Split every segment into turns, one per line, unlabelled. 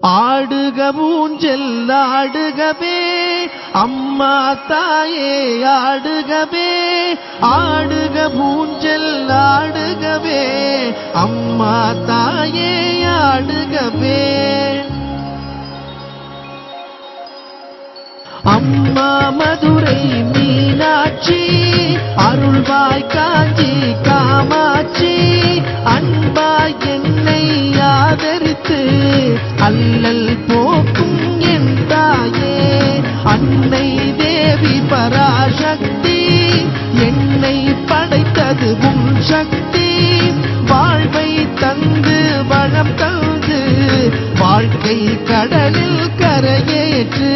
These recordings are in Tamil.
ஆடுக ஊஞ்சல் ஆடுகவே அம்மா தாயே ஆடுகவே, ஆடுக ஊஞ்சல் ஆடுகவே அம்மா தாயே ஆடுகவே. அம்மா மதுரை மீனாட்சி, அருள்வாய் காஞ்சி காமாட்சி, அன்பாய் என்னை ஆதரித்து அல்லல் போக்கும் என் தாயே. அன்னை தேவி பராசக்தி, என்னை படைத்தது உன் சக்தி. வாழ்வை தந்து வளம் தந்து வாழ்க்கை கடலில் கரையேற்று.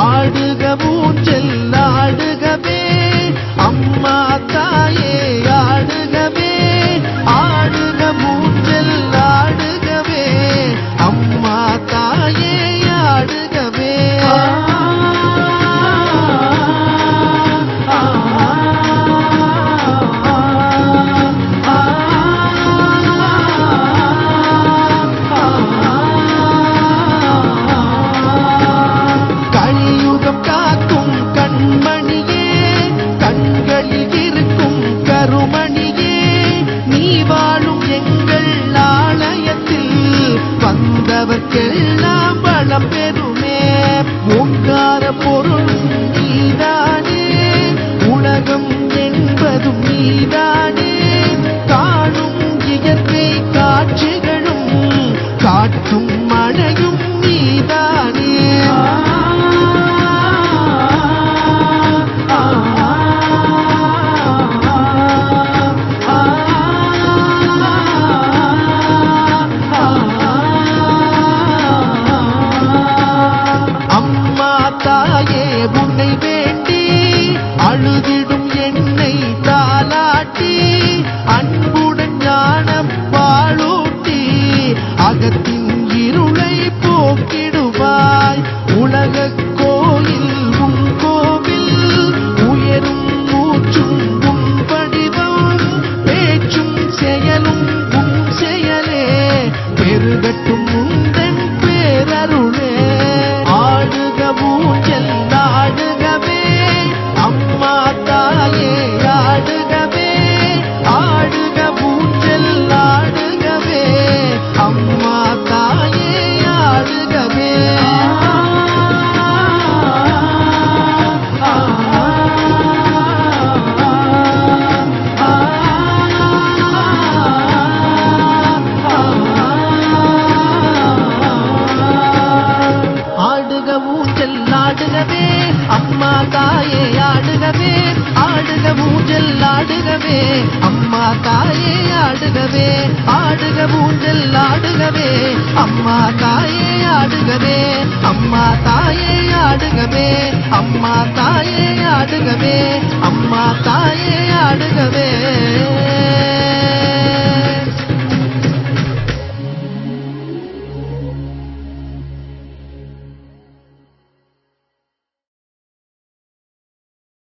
ஆடுக ஊஞ்சல் ஆடுகவே அம்மா தாயே ஆடுகவே, ஆடுக ஊஞ்சல் ஆடுகவே அம்மா தாயே ஆடுகவே. கலியுகம் காக்கும் கண்மணியே, கண்களில் இருக்கும் கருமணியே, நீ வாழும் எங்கள் ஆலயத்தில் வந்தவர்க்கெல்லாம் வளம் பெறுமே. ஓங்கார பொருளும் நீதானே, உலகம் என்பதும் நீதானே. காணும் இயற்கை காட்சிகளும் காட்டும் மழையும் நீதானே. அம்மா தாயே உன்னை வேண்டி அழுதிடும் என்னை தாலாட்டி, அன்புடன் ஞானம் பாலூட்டி அகத்தின் இருளை போக்கிடுவாய். உலக கோயில் உன் கோவில், உயரும் மூச்சும் உன் வடிவம், பேச்சும் செயலும் உன் செயலே, பெருகட்டும் உந்தன் பேரருளே. ஆடுக ஊஞ்சல் ஆடுகவே அம்மா தாயே ஆடுகவே, ஆடுக ஊஞ்சல் ஆடுகவே அம்மா தாயே ஆடுகவே. ஆடுக ஊஞ்சல் ஆடுகவே அம்மா தாயே ஆடுகவே, ஆடுக ஊஞ்சல் ஆடுகவே அம்மா தாயே ஆடுகவே, ஆடுக ஊஞ்சல் ஆடுகவே அம்மா தாயே ஆடுகவே, அம்மா